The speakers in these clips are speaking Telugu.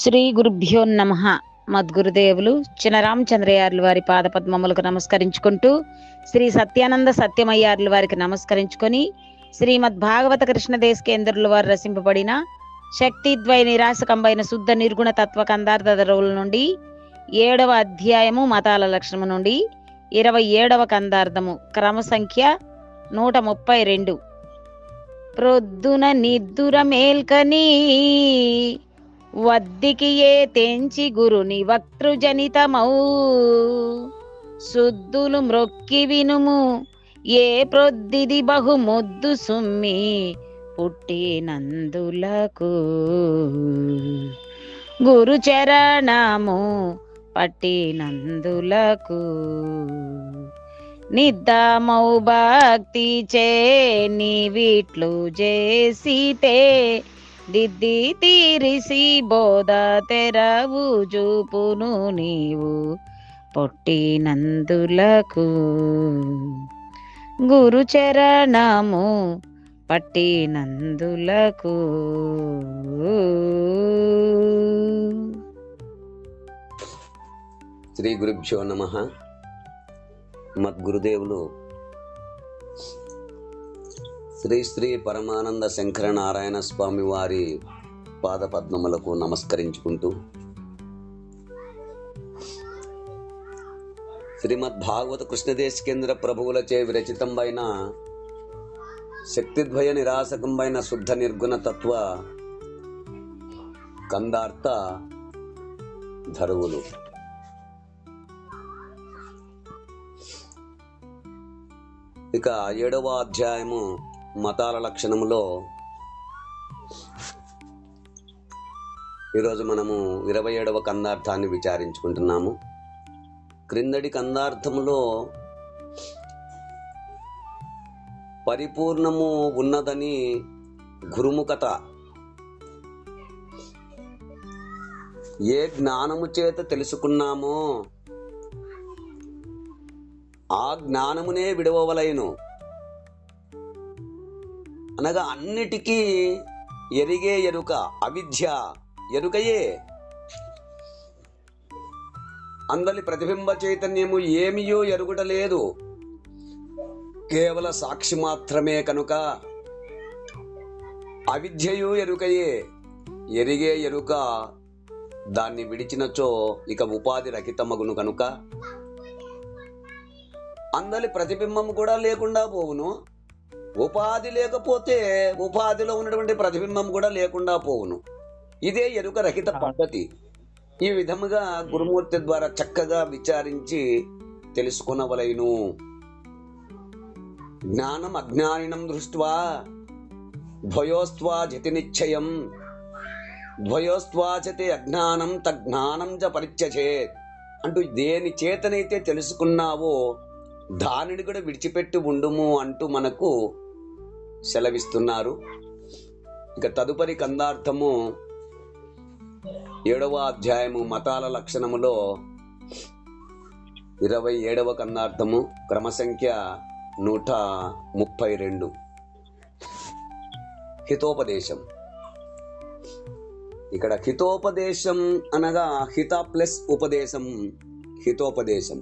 శ్రీ గురుభ్యో నమః. మద్గురుదేవులు చినరామచంద్రయార్ల వారి పాదపద్మములకు నమస్కరించుకుంటూ, శ్రీ సత్యానంద సత్యమయ్యార్ల వారికి నమస్కరించుకొని, శ్రీమద్ భాగవత కృష్ణ దేశకేంద్రుల వారు రచింపబడిన శక్తిద్వయ నిరాశకంబైన శుద్ధ నిర్గుణ తత్వ కందార్థ ధరవుల నుండి 7వ అధ్యాయము మతాల లక్షణము నుండి 27వ కందార్థము క్రమ సంఖ్య 132. ప్రొద్దున నిద్దుర మేల్కని వద్దికి ఏ తెంచి గురుని వక్తృజనితమౌ శుద్ధులు మ్రొక్కి వినుము ఏ ప్రొద్దిది బహు మొద్దు సుమ్మి పుట్టినందులకు గురు చరణము పట్టినందులకు నిద్దమౌ భక్తి చే నీవిట్లు చేసితే దిద్ది తీరిసి బోధ తెరవు చూపును నీవు పొట్టినందులకు గురు చరణము పట్టినందులకు. శ్రీ గురుభ్యో నమః. మద్గురుదేవులు శ్రీ శ్రీ పరమానంద శంకర నారాయణ స్వామి వారి పాదపద్మములకు నమస్కరించుకుంటూ, శ్రీమద్ భాగవత కృష్ణదేశకేంద్ర ప్రభువులచే విరచితంబైన శక్తిద్వయ నిరాశకంబైన శుద్ధ నిర్గుణ తత్వ కందార్థ ధరువులు. ఇక 7వ అధ్యాయము మతాల లక్షణములో ఈరోజు మనము 27వ కందార్థాన్ని విచారించుకుంటున్నాము. క్రిందటి కందార్థములో పరిపూర్ణము ఉన్నదని గురుముఖత, ఏ జ్ఞానము చేత తెలుసుకున్నామో ఆ జ్ఞానమునే విడవవలెను అనగా అన్నిటికీ ఎరిగే ఎరుక, అవిద్య ఎరుకయే. అందలి ప్రతిబింబ చైతన్యము ఏమియో ఎరుగుటలేదు, కేవల సాక్షి మాత్రమే కనుక అవిద్యయు ఎరుకయే. ఎరిగే ఎరుక దాన్ని విడిచినచో ఇక ఉపాధి రహితమగును కనుక అందలి ప్రతిబింబం కూడా లేకుండా పోవును. ఉపాధి లేకపోతే ఉపాధిలో ఉన్నటువంటి ప్రతిబింబం కూడా లేకుండా పోవును. ఇదే ఎరుక రహిత పద్ధతి. ఈ విధముగా గురుమూర్తి ద్వారా చక్కగా విచారించి తెలుసుకునవలెను. జ్ఞానం అజ్ఞానినం దృష్ట్వా ద్వయోస్త్వా జతి నిశ్చయం ద్వయోస్త్వాచతే అజ్ఞానం తజ్ఞానం చ పరిత్యజేత్ అంటూ దేని చేతనైతే తెలుసుకున్నావో దానిని కూడా విడిచిపెట్టి ఉండుము అంటూ మనకు సెలవిస్తున్నారు. ఇక తదుపరి కందార్థము 7వ అధ్యాయము మతాల లక్షణములో 27వ కందార్థము క్రమ సంఖ్య 132. హితోపదేశం. ఇక్కడ హితోపదేశం అనగా హిత ప్లస్ ఉపదేశం, హితోపదేశం.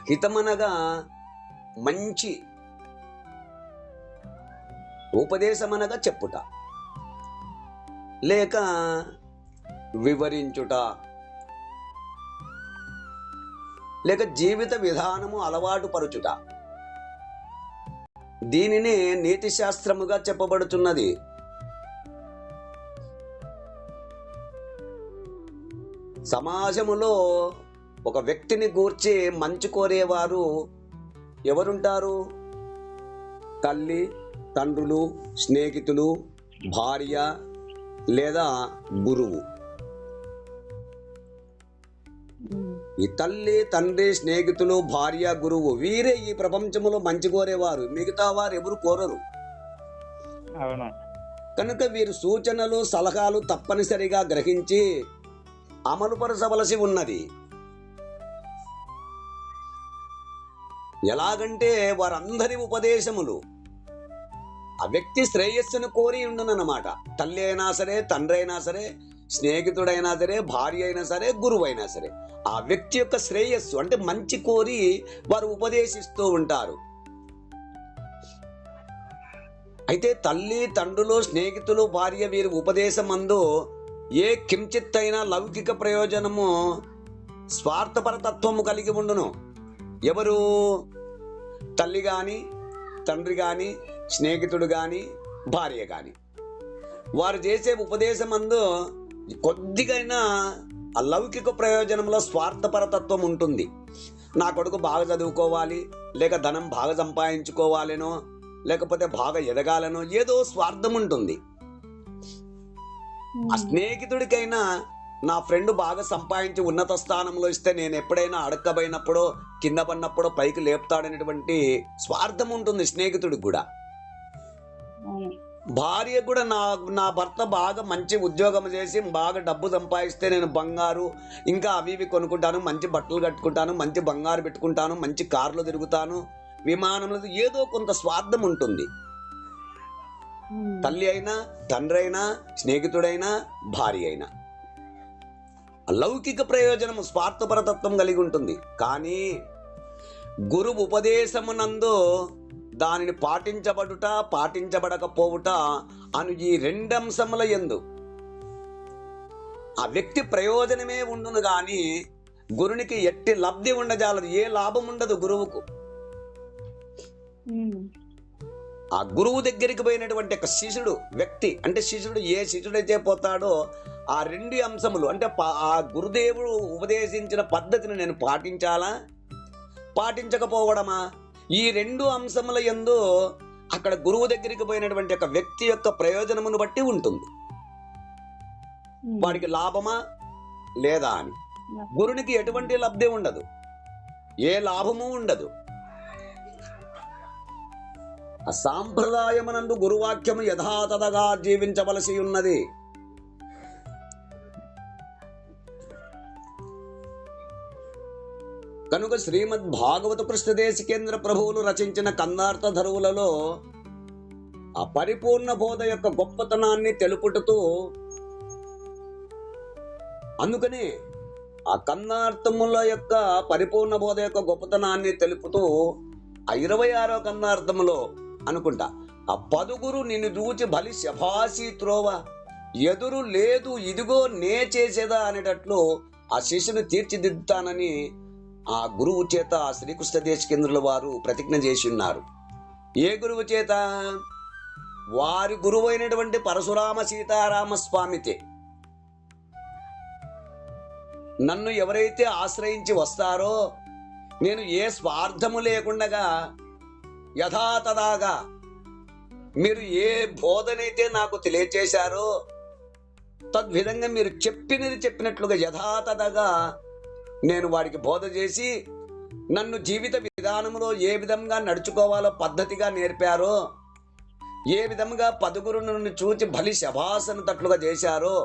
హితమనగా మంచి, ఉపదేశమనగా చెప్పుట లేక వివరించుట లేక జీవిత విధానము అలవాటు పరుచుట. దీనిని నీతి శాస్త్రముగా చెప్పబడుతున్నది. సమాజములో ఒక వ్యక్తిని గూర్చి మంచి కోరేవారు ఎవరుంటారు? తల్లి, తండ్రులు, స్నేహితులు, భార్య లేదా గురువు. ఈ తల్లి, తండ్రి, స్నేహితులు, భార్య, గురువు వీరే ఈ ప్రపంచంలో మంచి కోరేవారు. మిగతా వారు ఎవరు కోరరు. కనుక వీరు సూచనలు, సలహాలు తప్పనిసరిగా గ్రహించి అమలుపరచవలసి ఉన్నది. ఎలాగంటే వారందరి ఉపదేశములు వ్యక్తి శ్రేయస్సును కోరి ఉండునన్నమాట. తల్లి అయినా సరే, తండ్రి అయినా సరే, స్నేహితుడైనా సరే, భార్య అయినా సరే, గురువు అయినా సరే, ఆ వ్యక్తి యొక్క శ్రేయస్సు అంటే మంచి కోరి వారు ఉపదేశిస్తూ ఉంటారు. అయితే తల్లి, తండ్రులు, స్నేహితులు, భార్య వీరి ఉపదేశమందు ఏ కించిత్తైనా లౌకిక ప్రయోజనము, స్వార్థపరతత్వము కలిగి ఉండును. ఎవరు? తల్లి గాని, తండ్రి గాని, స్నేహితుడు గాని, భార్య గాని వారు చేసే ఉపదేశమందు కొద్దిగైనా అలౌకిక ప్రయోజనంలో స్వార్థపరతత్వం ఉంటుంది. నా కొడుకు బాగా చదువుకోవాలి, లేక ధనం బాగా సంపాదించుకోవాలనో, లేకపోతే బాగా ఎదగాలనో ఏదో స్వార్థం ఉంటుంది. ఆ స్నేహితుడికైనా నా ఫ్రెండ్ బాగా సంపాదించి ఉన్నత స్థానంలో ఇస్తే నేను ఎప్పుడైనా అడక్కబోయినప్పుడో, కింద పడినప్పుడో పైకి లేపుతాడనేటువంటి స్వార్థం ఉంటుంది స్నేహితుడికి కూడా. భార్య కూడా నా భర్త బాగా మంచి ఉద్యోగం చేసి బాగా డబ్బు సంపాదిస్తే నేను బంగారు ఇంకా అవి ఇవి కొనుక్కుంటాను, మంచి బట్టలు కట్టుకుంటాను, మంచి బంగారు పెట్టుకుంటాను, మంచి కార్లు తిరుగుతాను, విమానంలో, ఏదో కొంత స్వార్థం ఉంటుంది. తల్లి అయినా, తండ్రి అయినా, స్నేహితుడైనా, భార్య అయినా లౌకిక ప్రయోజనము, స్వార్థపరతత్వం కలిగి ఉంటుంది. కానీ గురువు ఉపదేశమునందు దానిని పాటించబడుట, పాటించబడకపోవుట అను ఈ రెండంశముల యందు ఆ వ్యక్తి ప్రయోజనమే ఉండును గాని గురునికి ఎట్టి లబ్ధి ఉండజాలదు. ఏ లాభం ఉండదు గురువుకు. ఆ గురువు దగ్గరికి పోయినటువంటి ఒక శిష్యుడు వ్యక్తి అంటే శిష్యుడు ఏ శిష్యుడైతే పోతాడో ఆ రెండు అంశములు అంటే ఆ గురుదేవుడు ఉపదేశించిన పద్ధతిని నేను పాటించాలా, పాటించకపోవడమా, ఈ రెండు అంశముల యందు అక్కడ గురువు దగ్గరికి పోయినటువంటి ఒక వ్యక్తి యొక్క ప్రయోజనమును బట్టి ఉంటుంది. వాడికి లాభమా లేదా అని. గురునికి ఎటువంటి లబ్ధి ఉండదు, ఏ లాభము ఉండదు. ఆ సాంప్రదాయమునందు గురువాక్యము యథాతథగా జీవించవలసి ఉన్నది. కనుక శ్రీమద్ భాగవత కృష్ణదేశికేంద్ర ప్రభువులు రచించిన కందార్థ ధరువులలో ఆ పరిపూర్ణ బోధ యొక్క గొప్పతనాన్ని తెలుపుటూ, అందుకని ఆ కందార్థముల యొక్క పరిపూర్ణ బోధ యొక్క గొప్పతనాన్ని తెలుపుతూ ఆ 26వ కందార్థములో అనుకుంటా, ఆ పదుగురు నిన్ను చూచి బలి శభాసి త్రోవ ఎదురు లేదు ఇదిగో నే చేసేదా అనేటట్లు ఆ శిష్యుని తీర్చిదిద్దుతానని ఆ గురువు చేత శ్రీకృష్ణ దేశికేంద్రుల వారు ప్రతిజ్ఞ చేసి ఉన్నారు. ఏ గురువు చేత? వారి గురువు అయినటువంటి పరశురామ సీతారామ స్వామితే. నన్ను ఎవరైతే ఆశ్రయించి వస్తారో నేను ఏ స్వార్థము లేకుండా యథాతథాగా మీరు ఏ బోధనైతే నాకు తెలియచేశారో తద్విధంగా మీరు చెప్పినట్లుగా యథాతథగా నేను వాడికి బోధ చేసి నన్ను జీవిత విధానంలో ఏ విధంగా నడుచుకోవాలో పద్ధతిగా నేర్పారో, ఏ విధంగా పదుగురును చూచి బలి శభాసను తట్లుగా చేశారో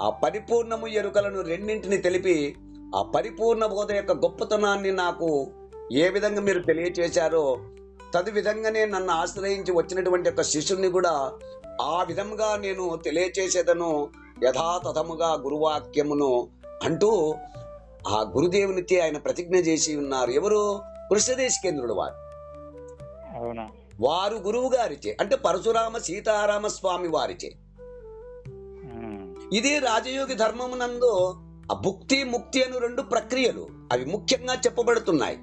ఆ పరిపూర్ణము ఎరుకలను రెండింటిని తెలిపి ఆ పరిపూర్ణ బోధ యొక్క గొప్పతనాన్ని నాకు ఏ విధంగా మీరు తెలియచేశారో తద్విధంగానే నన్ను ఆశ్రయించి వచ్చినటువంటి యొక్క శిష్యుని కూడా ఆ విధంగా నేను తెలియచేసేదను యథాతథముగా గురువాక్యమును అంటూ ఆ గురుదేవునితే ఆయన ప్రతిజ్ఞ చేసి ఉన్నారు. ఎవరు? కృష్ణదేశికేంద్రుడు వారు. వారు గురువు గారిచే అంటే పరశురామ సీతారామ స్వామి వారిచే. ఇదే రాజయోగి ధర్మమునందు ఆ భుక్తి ముక్తి అను రెండు ప్రక్రియలు అవి ముఖ్యంగా చెప్పబడుతున్నాయి.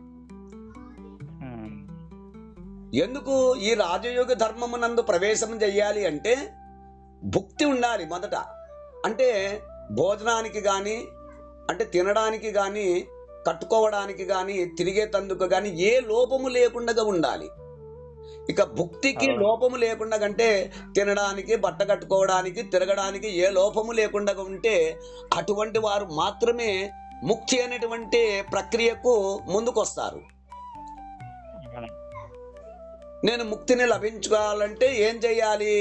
ఎందుకు ఈ రాజయోగ ధర్మమునందు ప్రవేశం చెయ్యాలి అంటే భుక్తి ఉండాలి మొదట. అంటే భోజనానికి కానీ, అంటే తినడానికి కానీ, కట్టుకోవడానికి కానీ, తిరిగే తందుకు కానీ ఏ లోపము లేకుండా ఉండాలి. ఇక భుక్తికి లోపము లేకుండా అంటే తినడానికి, బట్ట కట్టుకోవడానికి, తిరగడానికి ఏ లోపము లేకుండా ఉంటే అటువంటి వారు మాత్రమే ముక్తి అనేటువంటి ప్రక్రియకు ముందుకొస్తారు. నేను ముక్తిని లభించుకోవాలంటే ఏం చేయాలి?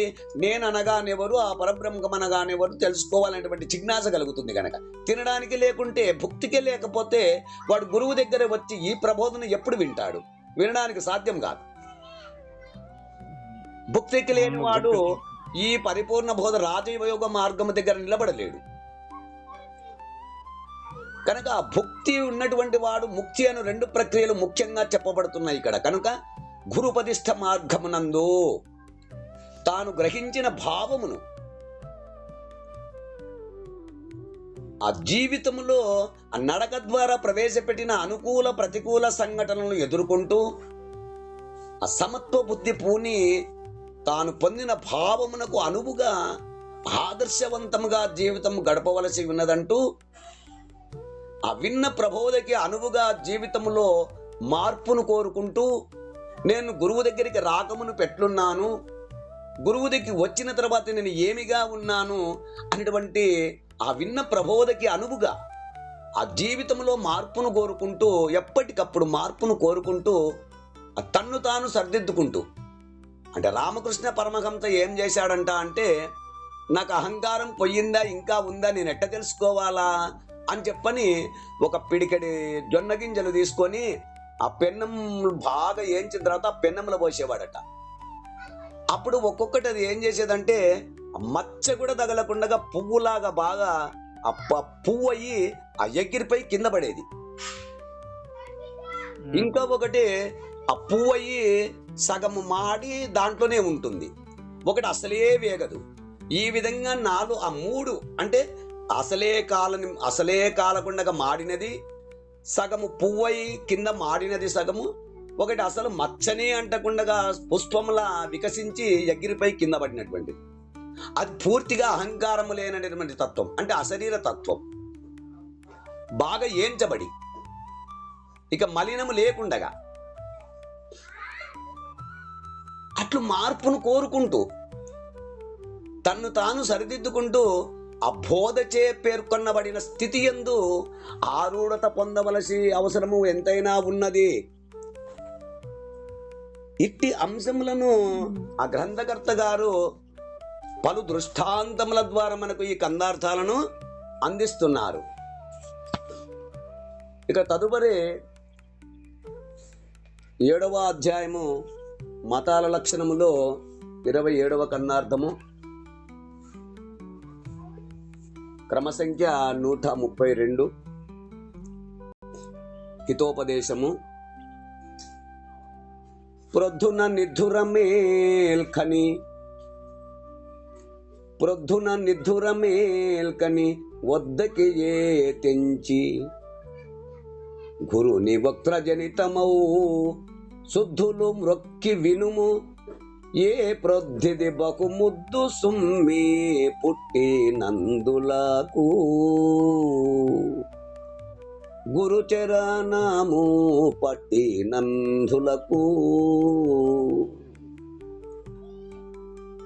నేను అనగానెవరు, ఆ పరబ్రహ్మం అనగానెవరు తెలుసుకోవాలనేటువంటి జిజ్ఞాస కలుగుతుంది. కనుక తినడానికి లేకుంటే, భుక్తికే లేకపోతే వాడు గురువు దగ్గర వచ్చి ఈ ప్రబోధన ఎప్పుడు వింటాడు? వినడానికి సాధ్యం కాదు. భుక్తికి లేని వాడు ఈ పరిపూర్ణ బోధ రాజయోగ మార్గం దగ్గర నిలబడలేడు. కనుక ఆ భుక్తి ఉన్నటువంటి వాడు, ముక్తి అను రెండు ప్రక్రియలు ముఖ్యంగా చెప్పబడుతున్నాయి ఇక్కడ. కనుక గురుపదిష్ట మార్గమునందు తాను గ్రహించిన భావమును ఆ జీవితంలో ఆ నడక ద్వారా ప్రవేశపెట్టిన అనుకూల ప్రతికూల సంఘటనలను ఎదుర్కొంటూ ఆ సమత్వ బుద్ధి పూని తాను పొందిన భావమునకు అనువుగా ఆదర్శవంతముగా జీవితం గడపవలసి ఉన్నదంటూ ఆ విన్న ప్రబోధకి అనువుగా జీవితంలో మార్పును కోరుకుంటూ, నేను గురువు దగ్గరికి రాకమును పెట్లున్నాను, గురువు దగ్గరికి వచ్చిన తర్వాత నేను ఏమిగా ఉన్నాను అనేటువంటి ఆ విన్న ప్రబోధకి అనువుగా ఆ జీవితంలో మార్పును కోరుకుంటూ, ఎప్పటికప్పుడు మార్పును కోరుకుంటూ తన్ను తాను సర్దిద్దుకుంటూ, అంటే రామకృష్ణ పరమహంస ఏం చేశాడంట అంటే, నాకు అహంకారం పోయిందా ఇంకా ఉందా నేను ఎట్ట తెలుసుకోవాలా అని చెప్పని ఒక పిడికెడి జొన్న గింజలు తీసుకొని ఆ పెన్నం బాగా వేయించిన తర్వాత ఆ పెన్నంలో పోసేవాడట. అప్పుడు ఒక్కొక్కటి అది ఏం చేసేదంటే మచ్చ కూడా తగలకుండా పువ్వులాగా బాగా ఆ పువ్వు అయ్యి ఆ ఎగిరిపై కింద పడేది. ఇంకా ఒకటి ఆ పువ్వు అయ్యి సగము మాడి దాంట్లోనే ఉంటుంది, ఒకటి అసలే వేగదు. ఈ విధంగా ఆ మూడు అంటే అసలే కాలకుండా మాడినది సగము, పువ్వై కింద మాడినది సగము, ఒకటి అసలు మచ్చనే అంటకుండా పుష్పములా వికసించి ఎగిరిపై కింద పడినటువంటి, అది పూర్తిగా అహంకారము లేనటువంటి తత్వం, అంటే అశరీర తత్వం బాగా ఏంచబడి ఇక మలినము లేకుండగా అట్లు మార్పును కోరుకుంటూ తన్ను తాను సరిదిద్దుకుంటూ ఆ బోధచే పేర్కొనబడిన స్థితి యందు ఆరూఢత పొందవలసి అవసరము ఎంతైనా ఉన్నది. ఇట్టి అంశములను ఆ గ్రంథకర్త గారు పలు దృష్టాంతముల ద్వారా మనకు ఈ కందార్థాలను అందిస్తున్నారు. ఇక తదుపరి 7వ అధ్యాయము మతాల లక్షణములో 27వ కన్నార్థము, క్రమసంఖ్య 132, హితోపదేశము. ప్రొద్దున నిద్ధురమేల్కని వద్దకి ఏ తెంచి గురుని వక్రజనితమౌ శుద్ధులు మ్రొక్కి వినుము, ఏ ప్రొద్ధిది బహుముద్దు సుమ్మి పుట్టి నందులకు గురుచరణము పట్టి నందులకు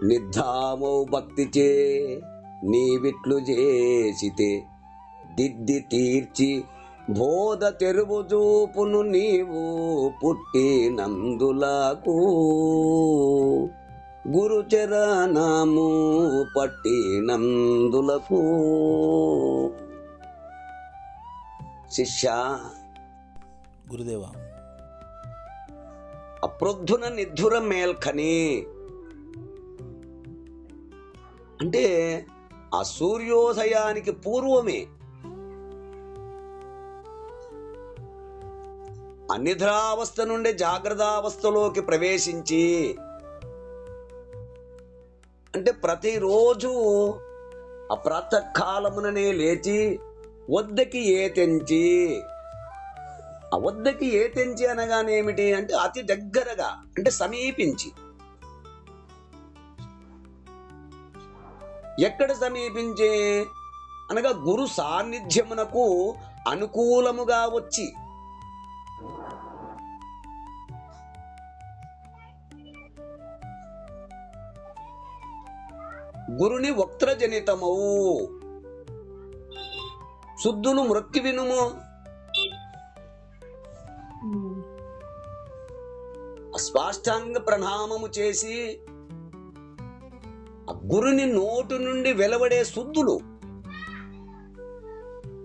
నిర్ధామౌ భక్తిచే నీవిట్లు చేసితే దిద్ది తీర్చి బోధ తెరువు చూపును నీవు పుట్టి నందులకు గురుచరణము పట్టి నందులకు. శిష్య, గురుదేవా, అప్రొద్దున నిద్ధుర మేల్కని అంటే ఆ సూర్యోదయానికి పూర్వమే అనిద్రావస్థ నుండి జాగ్రత్తావస్థలోకి ప్రవేశించి, అంటే ప్రతిరోజు ఆ ప్రాతకాలముననే లేచి వద్దకి ఏ తెంచి, ఆ వద్దకి ఏ తెంచి అనగానేమిటి అంటే అతి దగ్గరగా, అంటే సమీపించి. ఎక్కడ సమీపించే అనగా గురు సాన్నిధ్యమునకు అనుకూలముగా వచ్చి, గురుని వక్త్రజనితమవు శుద్ధులు మ్రొక్కి వినుము, స్వాష్టాంగ ప్రణామము చేసి ఆ గురుని నోటు నుండి వెలువడే శుద్ధులు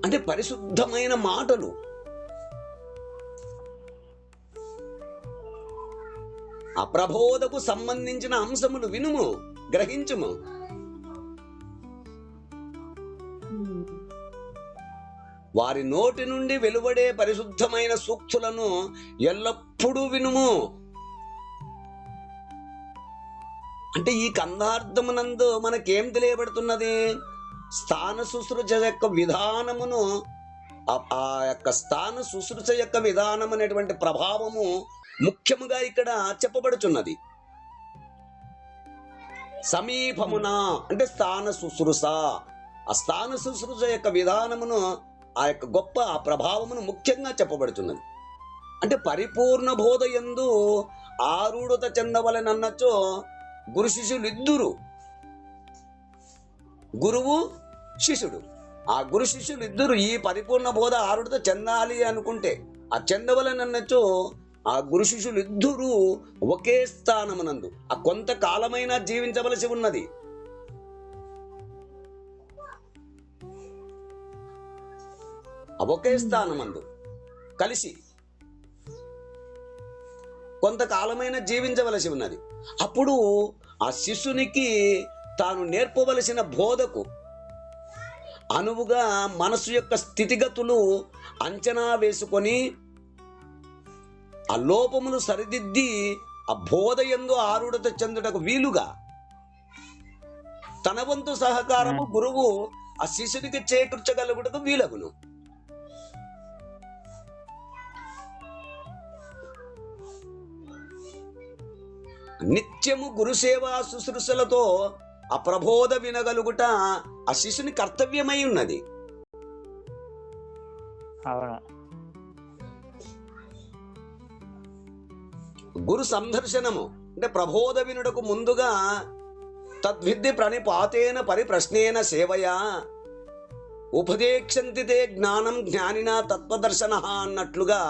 అంటే పరిశుద్ధమైన మాటలు, ఆ ప్రబోధకు సంబంధించిన అంశములు వినుము, గ్రహించుము. వారి నోటి నుండి వెలువడే పరిశుద్ధమైన సూక్తులను ఎల్లప్పుడూ వినుము. అంటే ఈ కందార్థమునందు మనకేం తెలియబడుతున్నది? స్థాన శుశ్రూష యొక్క విధానమును, ఆ యొక్క స్థాన శుశ్రూష యొక్క విధానం అనేటువంటి ప్రభావము ముఖ్యముగా ఇక్కడ చెప్పబడుచున్నది. సమీపమున అంటే స్థాన శుశ్రూష, ఆ స్థాన శుశ్రూష యొక్క విధానమును, ఆ యొక్క గొప్ప ఆ ప్రభావమును ముఖ్యంగా చెప్పబడుతున్నది. అంటే పరిపూర్ణ బోధ యందు ఆరూఢత చెందవలెనన్నచో గురు శిష్యులు ఇద్దరు, గురువు శిష్యుడు, ఆ గురు శిష్యులు ఇద్దరు ఈ పరిపూర్ణ బోధ ఆరుడత చెందాలి అనుకుంటే, ఆ చెందవలనన్నచో ఆ గురు శిష్యులు ఇద్దరు ఒకే స్థానమునందు ఆ కొంతకాలమైనా జీవించవలసి ఉన్నది. ఒకే స్థానమందు కలిసి కొంతకాలమైన జీవించవలసి ఉన్నది. అప్పుడు ఆ శిష్యునికి తాను నేర్పవలసిన బోధకు అనువుగా మనసు యొక్క స్థితిగతులు అంచనా వేసుకొని ఆ లోపములు సరిదిద్ది ఆ బోధ యందు ఆరుడత చెందుటకు వీలుగా తన వంతు సహకారము గురువు ఆ శిష్యునికి చేకూర్చగలుగుటకు వీలగును. నిత్యము గురుసేవా శుశ్రూషలతో ఆ ప్రబోధ వినగలుగుట ఆ శిష్యుని కర్తవ్యమై ఉన్నది. గురు సందర్శనము అంటే ప్రబోధ వినుటకు ముందుగా తద్విద్య ప్రణిపాతేన పరిప్రశ్నేన సేవయా ఉపదేక్షంతి తే జ్ఞానం జ్ఞానినా తత్వదర్శన అన్నట్లుగా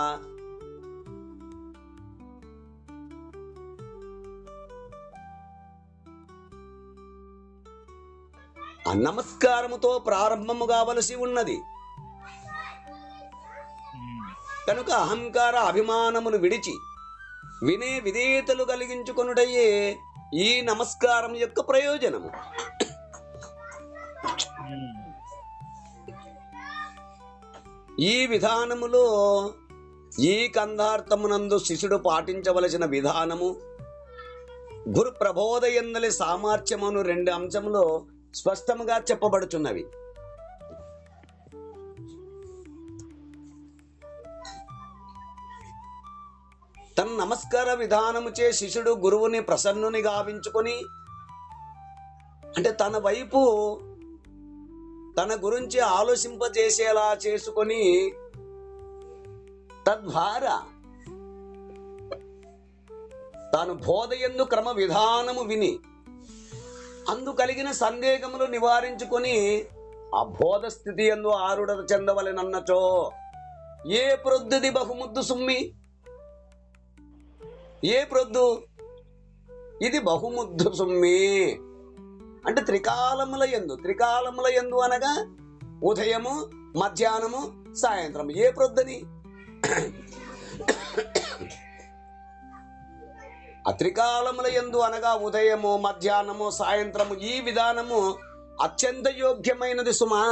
ఆ నమస్కారముతో ప్రారంభము కావలసి ఉన్నది. కనుక అహంకార అభిమానములు విడిచి వినే విధేయతలు కలిగించుకొనుటయే ఈ నమస్కారం యొక్క ప్రయోజనము. ఈ విధానములో ఈ కందార్థమునందు శిష్యుడు పాటించవలసిన విధానము గురు ప్రబోధయందలి సామర్థ్యమును 2 అంశములో స్పష్టముగా చెప్పబడుచున్నవి. తన నమస్కార విధానముచే శిష్యుడు గురువుని ప్రసన్నుని గావించుకొని, అంటే తన వైపు తన గురించి ఆలోచింపజేసేలా చేసుకొని, తద్వారా తాను బోధయందు క్రమ విధానము విని అందు కలిగిన సందేహములు నివారించుకొని ఆ బోధ స్థితి యందు ఆరుడత చెందవలెనన్నచో ఏ ప్రొద్దుది బహుముద్దు సుమ్మి, ఏ ప్రొద్దు ఇది బహుముద్దు సుమ్మి అంటే త్రికాలముల యందు అనగా ఉదయము, మధ్యాహ్నము, సాయంత్రం. ఏ ప్రొద్దని ఆ త్రికాలముల యందు అనగా ఉదయము, మధ్యాహ్నము, సాయంత్రము ఈ విధానము అత్యంత యోగ్యమైనది సుమా.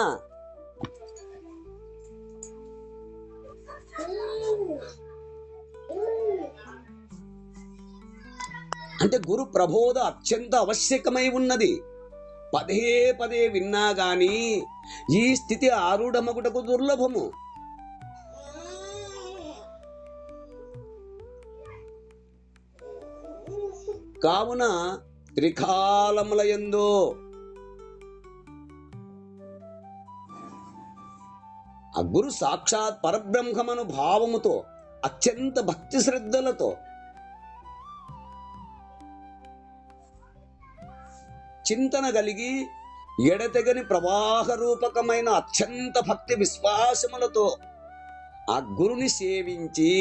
అంటే గురు ప్రబోధ అత్యంత ఆవశ్యకమై ఉన్నది. పదే పదే విన్నా గాని ఈ స్థితి ఆరుఢమగుటకు దుర్లభము. కావున త్రికాలముల యందు ఆ గురు సాక్షాత్ పరబ్రహ్మను భావముతో అత్యంత భక్తి శ్రద్ధలతో చింతన కలిగి ఎడతెగని ప్రవాహ రూపకమైన అత్యంత భక్తి విశ్వాసములతో ఆ గురుని సేవించి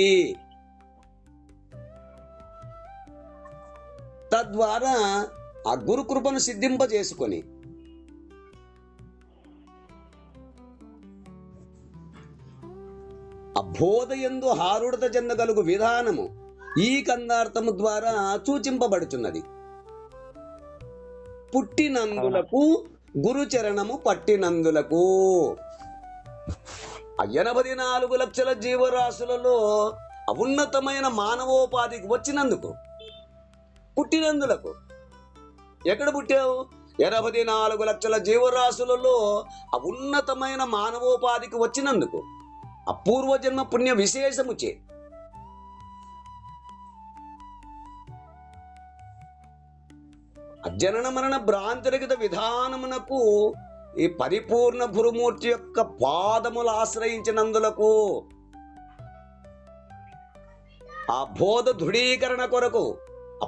తద్వారా ఆ గురు కృపను సిద్ధింపజేసుకొని ఆ బోధయందు హారుడత చెందగలుగు విధానము ఈ కందార్థము ద్వారా సూచింపబడుచున్నది. పుట్టినందులకు గురుచరణము పట్టినందులకు. 84 లక్షల జీవరాశులలో ఉన్నతమైన మానవోపాధికి వచ్చినందుకు, పుట్టినందులకు. ఎక్కడ పుట్టావు? 84 లక్షల జీవరాశులలో ఉన్నతమైన మానవోపాధికి వచ్చినందుకు, అపూర్వజన్మ పుణ్య విశేషముచే. అజనన మరణ భ్రాంతిరహిత విధానమునకు ఈ పరిపూర్ణ గురుమూర్తి యొక్క పాదములు ఆశ్రయించినందులకు, ఆ బోధ దృఢీకరణ కొరకు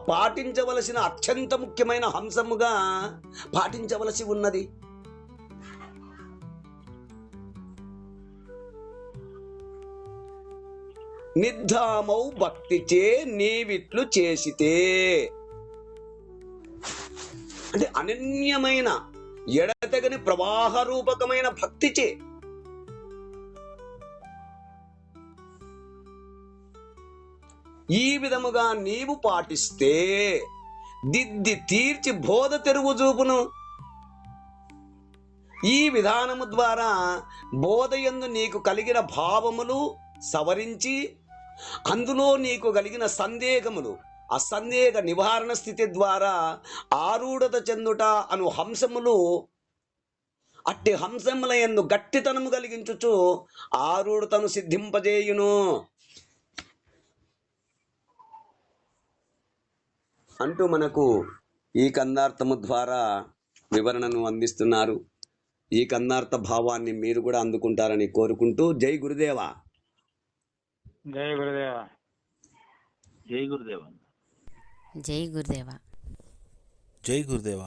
పాటించవలసిన అత్యంత ముఖ్యమైన అంశముగా పాటించవలసి ఉన్నది. నిర్ధామౌ భక్తిచే నీవిట్లు చేసితే, అంటే అనన్యమైన ఎడతెగని ప్రవాహ రూపకమైన భక్తిచే. ఈ విధముగా నీవు పాటిస్తే దిద్ది తీర్చి బోధ తెరువు చూపును. ఈ విధానము ద్వారా బోధయందు నీకు కలిగిన భావములు సవరించి, అందులో నీకు కలిగిన సందేహములు, ఆ సందేహ నివారణ స్థితి ద్వారా ఆరూఢత చెందుట అను హంసములు, అట్టి హంసముల యందు గట్టితనము కలిగించుచు ఆరూఢతను సిద్ధింపజేయును అంటూ మనకు ఈ కందార్థము ద్వారా వివరణను అందిస్తున్నారు. ఈ కందార్థ భావాన్ని మీరు కూడా అందుకుంటారని కోరుకుంటూ, జై గురుదేవా. జై గురుదేవ. జై గురుదేవ. జై గురుదేవ. జై గురుదేవ.